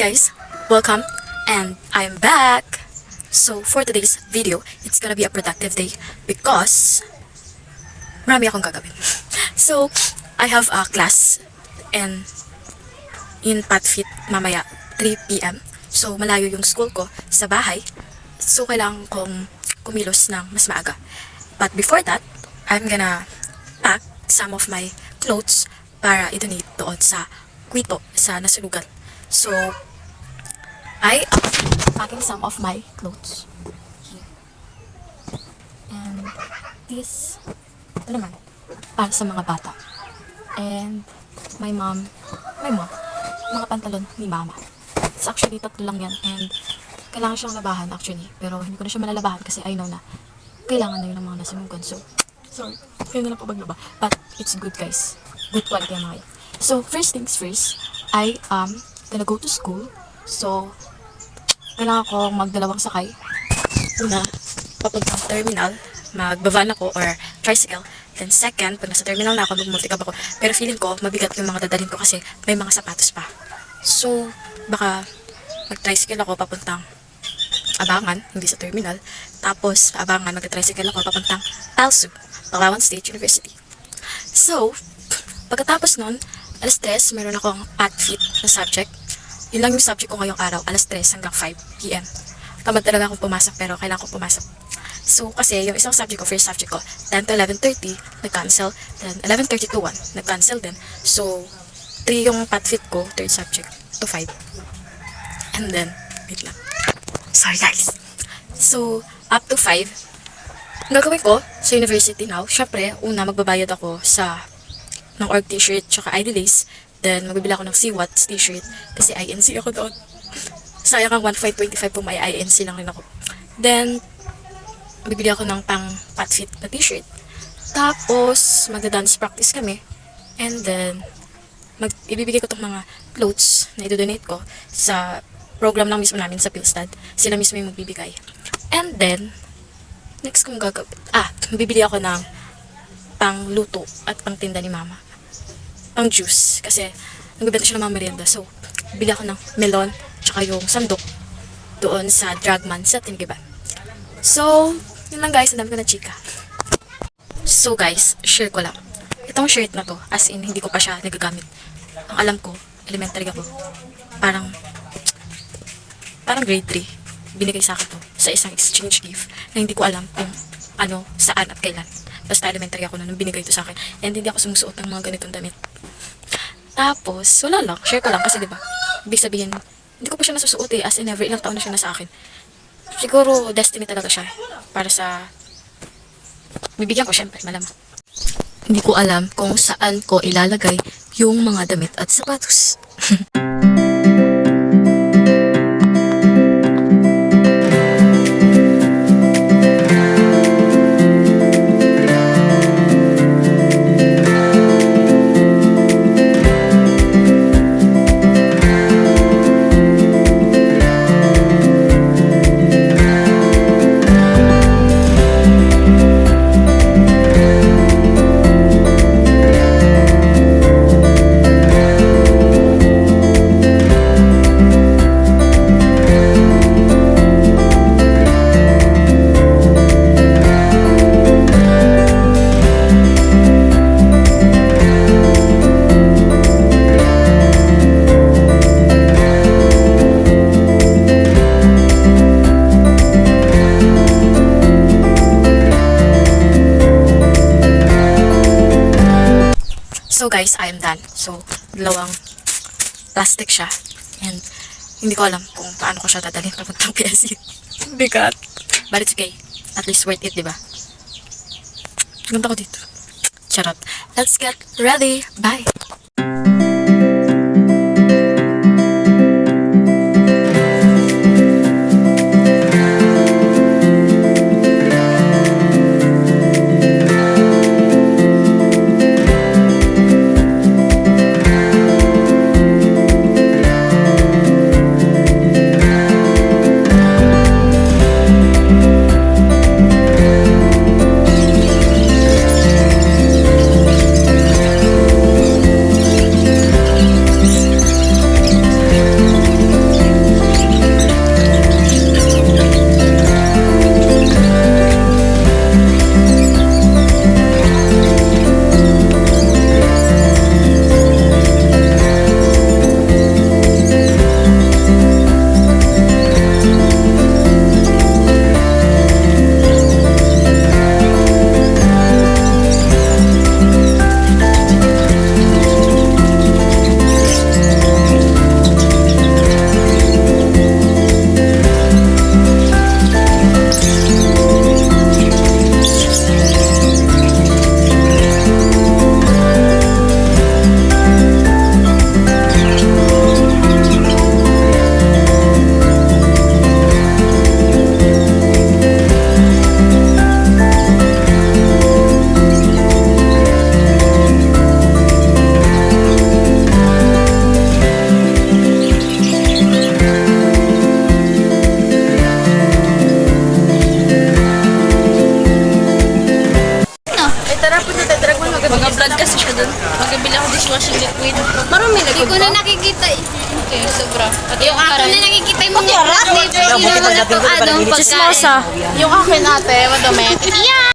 guys, welcome and I'm back. So for today's video, it's gonna be a productive day because marami akong gagawin. So I have a class and in PatFit mamaya 3 p.m. So malayo yung school ko sa bahay. So kailangan kong kumilos ng mas maaga. But before that, I'm gonna pack some of my clothes para i-donate doon sa Quito, sa nasunugan. So I am packing some of my clothes here. And this, ito naman, para sa mga bata. And my mom, mga pantalon ni mama. It's actually tatlo lang yan. And kailangan siyang labahan actually. Pero hindi ko na siya malalabahan kasi I know na kailangan na yun ng mga nasunugan. So, sorry. Kaya na lang paglaba. But it's good guys. Good quality ang mga yan. So, first things first, I am gonna go to school. So, kailangan ko magdalawang sakay. Una, papuntang terminal, magbavan ako or tricycle. Then second, pag nasa terminal na ako, mag-multicab ako. Pero feeling ko, mabigat yung mga dadalhin ko kasi may mga sapatos pa. So, baka mag-tricycle ako papuntang Abangan, hindi sa terminal. Tapos, Abangan, mag-tricycle ako papuntang PALSU, Palawan State University. So, pagkatapos nun, alas 3, meron akong PatFit na subject. Yun lang yung subject ko ngayong araw, alas 3 hanggang 5 p.m. Tamad talaga akong pumasok pero kailangan kong pumasok. So, kasi yung isang subject ko, first subject ko, 10 to 11:30, nag-cancel. Then, 11:30 to 1, nag-cancel din. So, 3 yung PatFit ko, third subject, to 5. And then, wait lang. Sorry guys. So, up to 5. Ang gagawin ko sa university now, syempre, una, magbabayad ako sa ng org t-shirt, tsaka ID lace. Then, magbibila ako ng CWATS t-shirt kasi INC ako doon. Sayang ang 1,525 po may INC lang rin ako. Then, bibili ako ng pang PatFit na t-shirt. Tapos, magda-dance practice kami. And then, ibibigay ko itong mga clothes na i-donate ko sa program lang mismo namin sa PhilStud. Sila mismo yung magbibigay. And then, next kong gagawin, bibili ako ng pang luto at pang tinda ni mama. Pang juice. Kasi, nagbibenta siya ng mga merienda. So, bili ako ng melon, tsaka yung sandok doon sa Dragman sa Tinigiban. So, yun lang guys, ang dami ko na chika. So guys, share ko lang. Itong shirt na to, as in, hindi ko pa siya nagagamit. Ang alam ko, elementary ako. Parang grade 3. Binigay sa akin to sa isang exchange gift na hindi ko alam kung ano, saan at kailan. Basta elementary ako nung binigay to sa akin. And hindi ako sumusuot ng mga ganitong damit. Tapos, wala lang. Share ko lang kasi diba, ibig sabihin, hindi ko pa siya nasusuot as in every ilang taon na siya nasa akin. Siguro, destiny talaga siya. Para sa bibigyan ko, syempre, malamang. Hindi ko alam kung saan ko ilalagay yung mga damit at sapatos. So guys, I am done. So, dalawang plastic siya. And hindi ko alam kung paano ko siya dadalhin papuntang PSU. Bigat. But it's okay. At least worth it, diba? Ganda ko dito. Charot. Let's get ready. Bye! Parang buti pag natin ko, parang init. Chismosa. Yung akin ate, madumi. Yeah!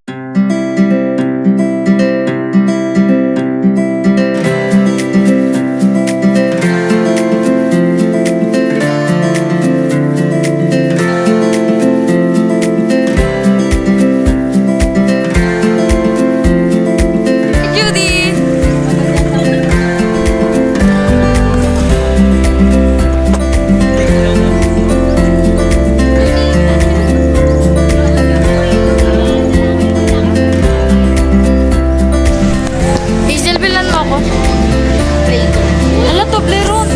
Judy! Hazel, bilan mo ako. Ala, Toblerone.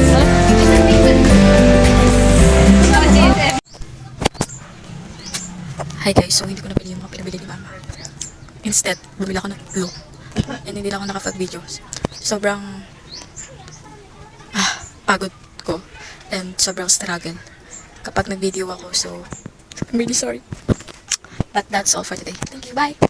Hi guys, so hindi ko napili yung mga pinabili ni Mama. Instead, bumili ako ng glue. And hindi lang ako nakapag-video. Sobrang pagod ko. And sobrang struggle kapag nag-video ako. So, I'm really sorry. But that's all for today. Thank you. Bye!